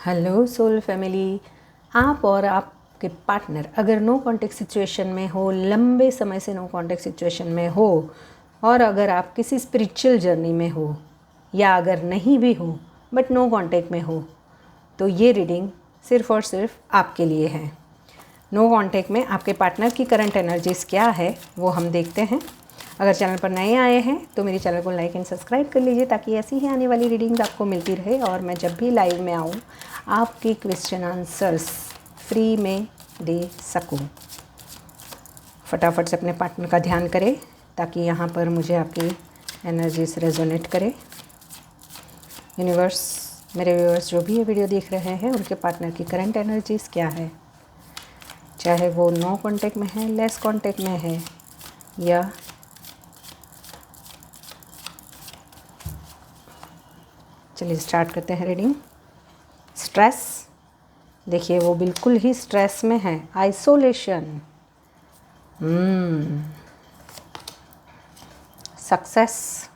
Hello soul family. आप और आपके पार्टनर अगर नो कांटेक्ट सिचुएशन में हो, लंबे समय से नो कांटेक्ट सिचुएशन में हो, और अगर आप किसी स्पिरिचुअल जर्नी में हो, या अगर नहीं भी हो बट नो कांटेक्ट में हो, तो ये रीडिंग सिर्फ़ और सिर्फ आपके लिए है। नो कांटेक्ट में आपके पार्टनर की करंट एनर्जीज़ क्या है वो हम देखते हैं। अगर चैनल पर नए आए हैं तो मेरे चैनल को लाइक एंड सब्सक्राइब कर लीजिए ताकि ऐसी ही आने वाली रीडिंग्स आपको मिलती रहे और मैं जब भी लाइव में आऊँ आपके क्वेश्चन आंसर्स फ्री में दे सकूँ। फटाफट से अपने पार्टनर का ध्यान करें ताकि यहाँ पर मुझे आपकी एनर्जीज रेजोनेट करे। यूनिवर्स, मेरे व्यूअर्स जो भी ये वीडियो देख रहे हैं उनके पार्टनर की करंट एनर्जीज़ क्या है, चाहे वो नो कांटेक्ट में है, लेस कांटेक्ट में है, या चलिए स्टार्ट करते हैं रीडिंग। स्ट्रेस, देखिए वो बिल्कुल ही स्ट्रेस में है। Isolation, success,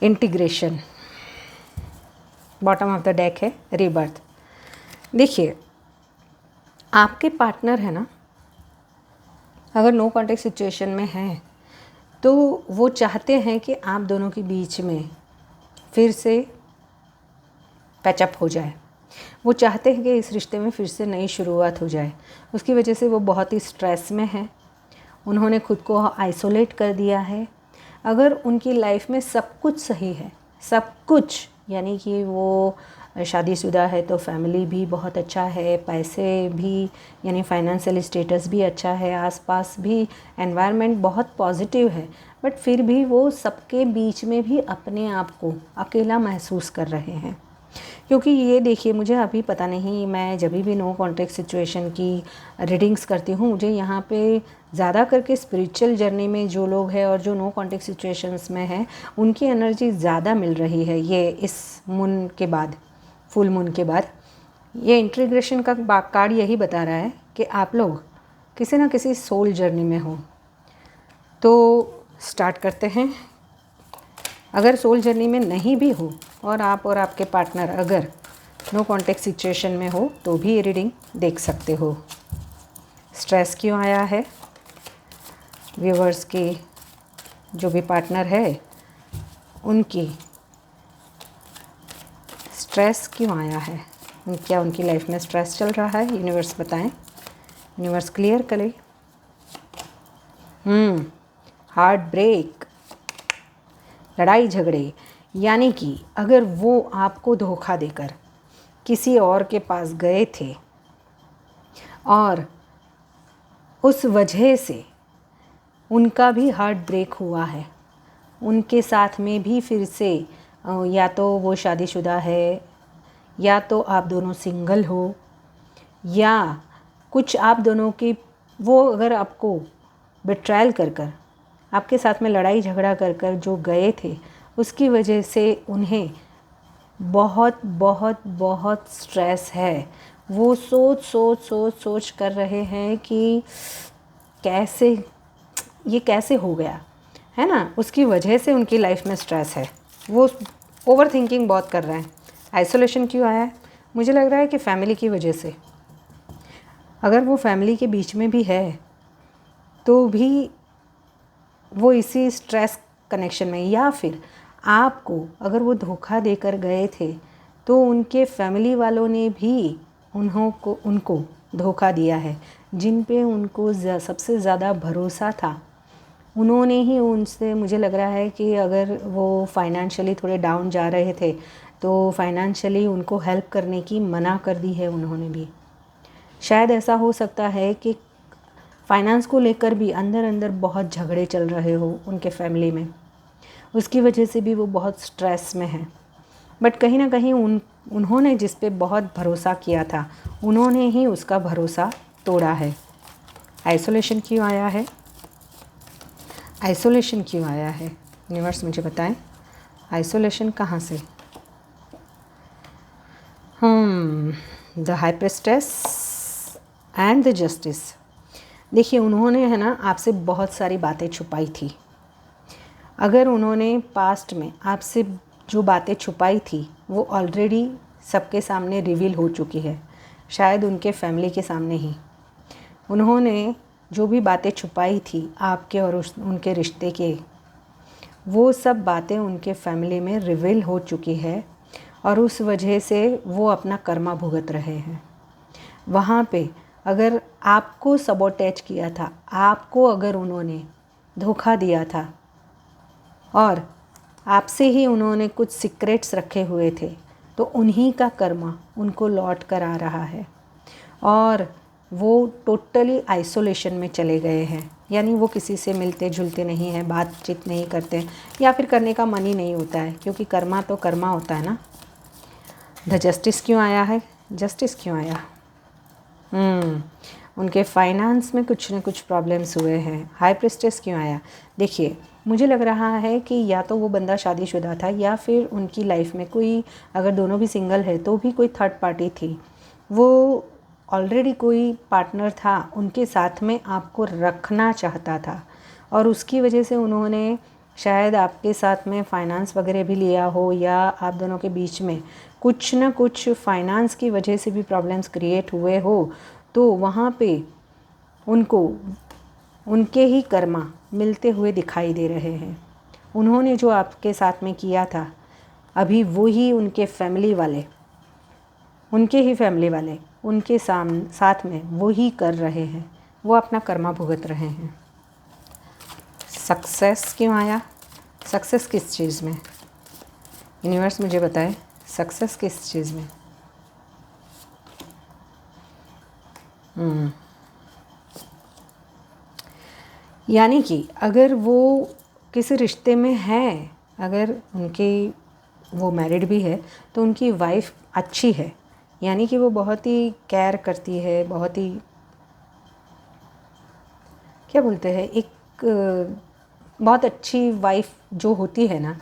integration, bottom of the deck है रीबर्थ। देखिए आपके पार्टनर है ना, अगर नो कांटेक्ट सिचुएशन में है तो वो चाहते हैं कि आप दोनों के बीच में फिर से पैचअप हो जाए। वो चाहते हैं कि इस रिश्ते में फिर से नई शुरुआत हो जाए। उसकी वजह से वो बहुत ही स्ट्रेस में है। उन्होंने खुद को आइसोलेट कर दिया है। अगर उनकी लाइफ में सब कुछ सही है, सब कुछ, यानी कि वो शादीशुदा है तो फैमिली भी बहुत अच्छा है, पैसे भी यानी फाइनेंशियल स्टेटस भी अच्छा है, आसपास भी एनवायरनमेंट बहुत पॉजिटिव है, बट फिर भी वो सबके बीच में भी अपने आप को अकेला महसूस कर रहे हैं। क्योंकि ये देखिए, मुझे अभी पता नहीं, मैं जब भी नो कांटेक्ट सिचुएशन की रीडिंग्स करती हूँ मुझे यहाँ पे ज़्यादा करके स्पिरिचुअल जर्नी में जो लोग हैं और जो नो कांटेक्ट सिचुएशंस में हैं उनकी एनर्जी ज़्यादा मिल रही है। ये इस मून के बाद, फुल मून के बाद, ये इंटीग्रेशन का कार्ड यही बता रहा है कि आप लोग किसी ना किसी सोल जर्नी में हो। तो स्टार्ट करते हैं। अगर सोल जर्नी में नहीं भी हो और आप और आपके पार्टनर अगर नो कांटेक्ट सिचुएशन में हो तो भी ये रीडिंग देख सकते हो। स्ट्रेस क्यों आया है, व्यूवर्स की जो भी पार्टनर है उनकी स्ट्रेस क्यों आया है, क्या उनकी लाइफ में स्ट्रेस चल रहा है, यूनिवर्स बताएं। यूनिवर्स क्लियर करे। हार्ट ब्रेक, लड़ाई झगड़े, यानी कि अगर वो आपको धोखा देकर किसी और के पास गए थे और उस वजह से उनका भी हार्ट ब्रेक हुआ है, उनके साथ में भी फिर से या तो वो शादीशुदा है या तो आप दोनों सिंगल हो, या कुछ आप दोनों की, वो अगर आपको बिट्रायल कर कर आपके साथ में लड़ाई झगड़ा कर कर जो गए थे उसकी वजह से उन्हें बहुत बहुत बहुत स्ट्रेस है। वो सोच कर रहे हैं कि कैसे ये कैसे हो गया, है ना। उसकी वजह से उनकी लाइफ में स्ट्रेस है। वो ओवर थिंकिंग बहुत कर रहे हैं। आइसोलेशन क्यों आया है, मुझे लग रहा है कि फैमिली की वजह से। अगर वो फैमिली के बीच में भी है तो भी वो इसी स्ट्रेस कनेक्शन में, या फिर आपको अगर वो धोखा देकर गए थे तो उनके फैमिली वालों ने भी उनको धोखा दिया है। जिन पे उनको सबसे ज़्यादा भरोसा था उन्होंने ही उनसे, मुझे लग रहा है कि अगर वो फाइनेंशियली थोड़े डाउन जा रहे थे तो फाइनेंशियली उनको हेल्प करने की मना कर दी है उन्होंने भी। शायद ऐसा हो सकता है कि फाइनेंस को लेकर भी अंदर अंदर बहुत झगड़े चल रहे हो उनके फैमिली में, उसकी वजह से भी वो बहुत स्ट्रेस में है। बट कहीं ना कहीं उन्होंने जिस पे बहुत भरोसा किया था उन्होंने ही उसका भरोसा तोड़ा है। आइसोलेशन क्यों आया है, आइसोलेशन क्यों आया है, यूनिवर्स मुझे बताएं। आइसोलेशन कहाँ से, the high priestess and the justice. देखिए उन्होंने, है ना, आपसे बहुत सारी बातें छुपाई थी। अगर उन्होंने पास्ट में आपसे जो बातें छुपाई थी वो ऑलरेडी सबके सामने रिवील हो चुकी है, शायद उनके फैमिली के सामने ही। उन्होंने जो भी बातें छुपाई थी आपके और उनके रिश्ते के, वो सब बातें उनके फैमिली में रिवील हो चुकी है और उस वजह से वो अपना कर्मा भुगत रहे हैं। वहाँ पे अगर आपको सबोटेज किया था, आपको अगर उन्होंने धोखा दिया था और आपसे ही उन्होंने कुछ सीक्रेट्स रखे हुए थे, तो उन्हीं का कर्मा उनको लौट कर आ रहा है और वो टोटली आइसोलेशन में चले गए हैं। यानी वो किसी से मिलते जुलते नहीं हैं, बातचीत नहीं करते, या फिर करने का मन ही नहीं होता है, क्योंकि कर्मा तो कर्मा होता है ना। द जस्टिस क्यों आया है? जस्टिस क्यों आया? उनके फाइनेंस में कुछ न कुछ प्रॉब्लम्स हुए हैं। हाई प्रिस्टेस क्यों आया? देखिए, मुझे लग रहा है कि या तो वो बंदा शादीशुदा था या फिर उनकी लाइफ में कोई, अगर दोनों भी सिंगल है तो भी कोई थर्ड पार्टी थी। वो ऑलरेडी कोई पार्टनर था, उनके साथ में आपको रखना चाहता था और उसकी वजह से उन्होंने शायद आपके साथ में फाइनेंस वगैरह भी लिया हो, या आप दोनों के बीच में कुछ ना कुछ फाइनेंस की वजह से भी प्रॉब्लम्स क्रिएट हुए हो। तो वहाँ पे उनको उनके ही कर्मा मिलते हुए दिखाई दे रहे हैं। उन्होंने जो आपके साथ में किया था, अभी वही उनके फैमिली वाले, उनके ही फैमिली वाले उनके साथ में वही कर रहे हैं। वो अपना कर्मा भुगत रहे हैं। सक्सेस क्यों आया? सक्सेस किस चीज़ में? यूनिवर्स मुझे बताए, सक्सेस किस चीज़ में? यानी कि अगर वो किसी रिश्ते में है, अगर वो मैरिड भी है, तो उनकी वाइफ अच्छी है, यानी कि वो बहुत ही केयर करती है, बहुत ही, क्या बोलते हैं, एक बहुत अच्छी वाइफ जो होती है ना,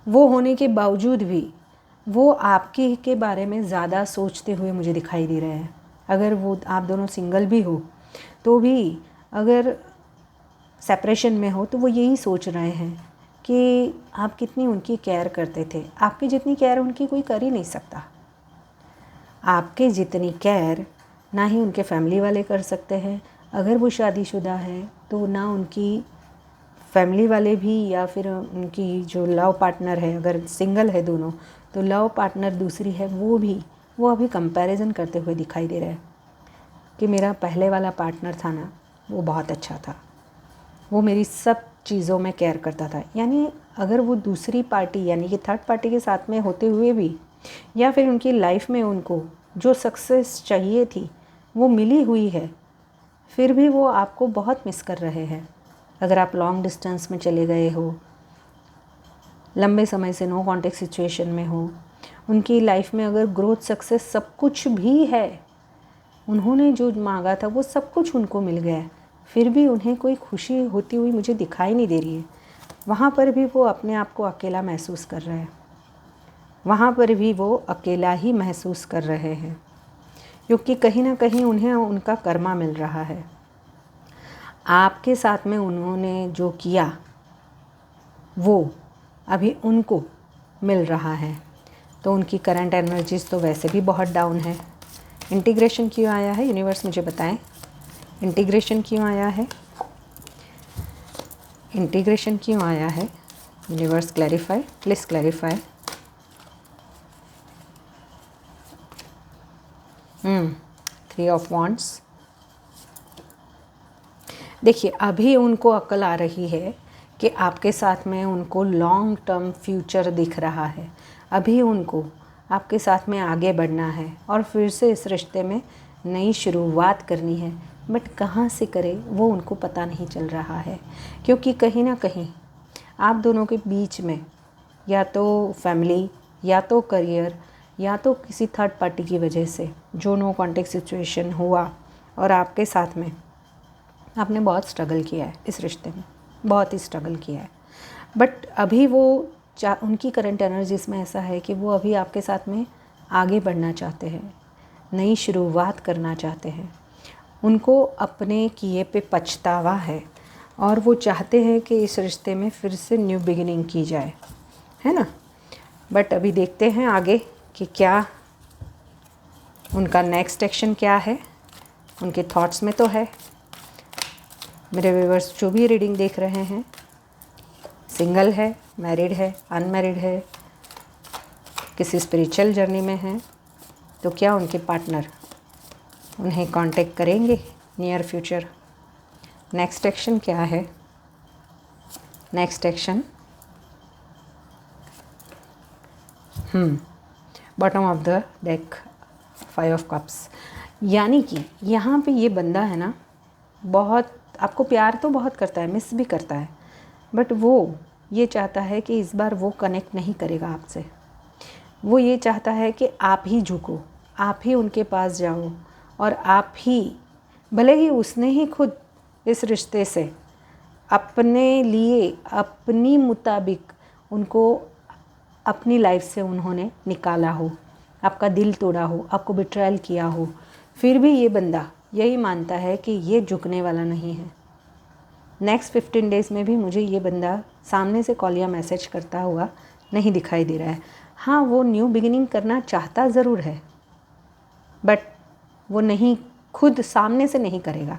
वो होने के बावजूद भी वो आपके के बारे में ज़्यादा सोचते हुए मुझे दिखाई दे रहे हैं। अगर वो आप दोनों सिंगल भी हो तो भी, अगर सेपरेशन में हो, तो वो यही सोच रहे हैं कि आप कितनी उनकी केयर करते थे। आपकी जितनी केयर उनकी कोई कर ही नहीं सकता। आपके जितनी केयर ना ही उनके फैमिली वाले कर सकते हैं। अगर वो शादीशुदा है तो ना उनकी फैमिली वाले भी, या फिर उनकी जो लव पार्टनर है, अगर सिंगल है दोनों, तो लव पार्टनर दूसरी है, वो अभी कंपैरिजन करते हुए दिखाई दे रहा है कि मेरा पहले वाला पार्टनर था ना, वो बहुत अच्छा था, वो मेरी सब चीज़ों में केयर करता था। यानी अगर वो दूसरी पार्टी, यानी कि थर्ड पार्टी के साथ में होते हुए भी, या फिर उनकी लाइफ में उनको जो सक्सेस चाहिए थी वो मिली हुई है, फिर भी वो आपको बहुत मिस कर रहे हैं। अगर आप लॉन्ग डिस्टेंस में चले गए हो, लंबे समय से नो कॉन्टेक्ट सिचुएशन में हो, उनकी लाइफ में अगर ग्रोथ, सक्सेस सब कुछ भी है, उन्होंने जो मांगा था वो सब कुछ उनको मिल गया, फिर भी उन्हें कोई खुशी होती हुई मुझे दिखाई नहीं दे रही है। वहाँ पर भी वो अपने आप को अकेला महसूस कर रहे हैं, वहाँ पर भी वो अकेला ही महसूस कर रहे हैं, क्योंकि कहीं ना कहीं उन्हें उनका कर्मा मिल रहा है। आपके साथ में उन्होंने जो किया वो अभी उनको मिल रहा है, तो उनकी करंट एनर्जीज तो वैसे भी बहुत डाउन है। इंटीग्रेशन क्यों आया है? यूनिवर्स मुझे बताएं, इंटीग्रेशन क्यों आया है? इंटीग्रेशन क्यों आया है? Universe clarify, please clarify. 3 of wands. देखिए, अभी उनको अक्ल आ रही है कि आपके साथ में उनको लॉन्ग टर्म फ्यूचर दिख रहा है। अभी उनको आपके साथ में आगे बढ़ना है और फिर से इस रिश्ते में नई शुरुआत करनी है, बट कहाँ से करें वो उनको पता नहीं चल रहा है, क्योंकि कहीं ना कहीं आप दोनों के बीच में या तो फैमिली, या तो करियर, या तो किसी थर्ड पार्टी की वजह से जो नो कॉन्टेक्ट सिचुएशन हुआ, और आपके साथ में आपने बहुत स्ट्रगल किया है इस रिश्ते में, बहुत ही स्ट्रगल किया है। बट अभी वो उनकी करंट एनर्जीज में ऐसा है कि वो अभी आपके साथ में आगे बढ़ना चाहते हैं, नई शुरुआत करना चाहते हैं। उनको अपने किए पे पछतावा है, और वो चाहते हैं कि इस रिश्ते में फिर से न्यू बिगिनिंग की जाए, है ना। बट अभी देखते हैं आगे कि क्या उनका नेक्स्ट एक्शन क्या है, उनके थॉट्स में तो है। मेरे व्यूअर्स जो भी रीडिंग देख रहे हैं, सिंगल है, मैरिड है, अनमैरिड है, किसी स्पिरिचुअल जर्नी में है, तो क्या उनके पार्टनर उन्हें कांटेक्ट करेंगे नियर फ्यूचर। नेक्स्ट एक्शन क्या है? Next action bottom of the deck 5 of cups, यानी कि यहाँ पे ये बंदा है ना, बहुत आपको प्यार तो बहुत करता है, मिस भी करता है, बट वो ये चाहता है कि इस बार वो कनेक्ट नहीं करेगा आपसे। वो ये चाहता है कि आप ही झुको, आप ही उनके पास जाओ, और आप ही, भले ही उसने ही खुद इस रिश्ते से अपने लिए, अपनी मुताबिक उनको अपनी लाइफ से उन्होंने निकाला हो, आपका दिल तोड़ा हो, आपको बिट्रायल किया हो, फिर भी ये बंदा यही मानता है कि ये झुकने वाला नहीं है। नेक्स्ट 15 डेज़ में भी मुझे ये बंदा सामने से कॉल या मैसेज करता हुआ नहीं दिखाई दे रहा है। हाँ, वो न्यू बिगिनिंग करना चाहता ज़रूर है, बट वो नहीं, खुद सामने से नहीं करेगा।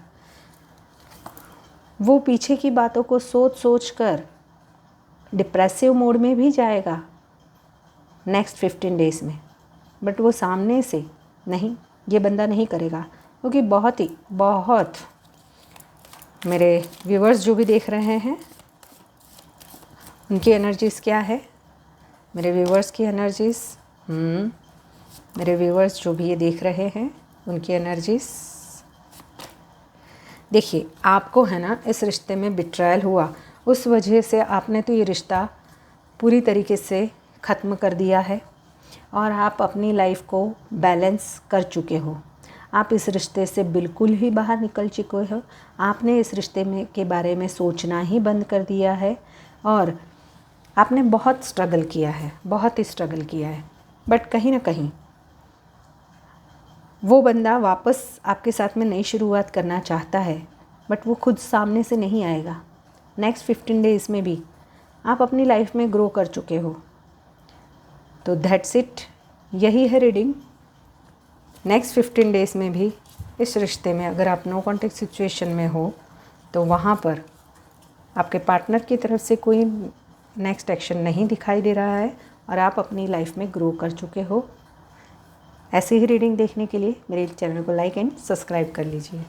वो पीछे की बातों को सोच सोच कर डिप्रेसिव मोड में भी जाएगा नेक्स्ट 15 डेज़ में, बट वो सामने से नहीं, ये बंदा नहीं करेगा, क्योंकि बहुत मेरे व्यूअर्स जो भी देख रहे हैं उनकी एनर्जीज़ क्या है, मेरे व्यूअर्स की एनर्जीज़, मेरे व्यूअर्स जो भी ये देख रहे हैं उनकी एनर्जीज़। देखिए, आपको है ना इस रिश्ते में बिट्रायल हुआ, उस वजह से आपने तो ये रिश्ता पूरी तरीके से ख़त्म कर दिया है और आप अपनी लाइफ को बैलेंस कर चुके हो। आप इस रिश्ते से बिल्कुल ही बाहर निकल चुके हो। आपने इस रिश्ते में के बारे में सोचना ही बंद कर दिया है और आपने बहुत स्ट्रगल किया है, बहुत ही स्ट्रगल किया है, बट कहीं ना कहीं वो बंदा वापस आपके साथ में नई शुरुआत करना चाहता है, बट वो खुद सामने से नहीं आएगा। नेक्स्ट 15 डेज़ में भी आप अपनी लाइफ में ग्रो कर चुके हो। तो दैट्स इट, यही है रीडिंग। नेक्स्ट 15 डेज़ में भी इस रिश्ते में अगर आप नो कॉन्टेक्ट सिचुएशन में हो तो वहाँ पर आपके पार्टनर की तरफ से कोई नेक्स्ट एक्शन नहीं दिखाई दे रहा है और आप अपनी लाइफ में ग्रो कर चुके हो। ऐसी ही रीडिंग देखने के लिए मेरे चैनल को लाइक एंड सब्सक्राइब कर लीजिए।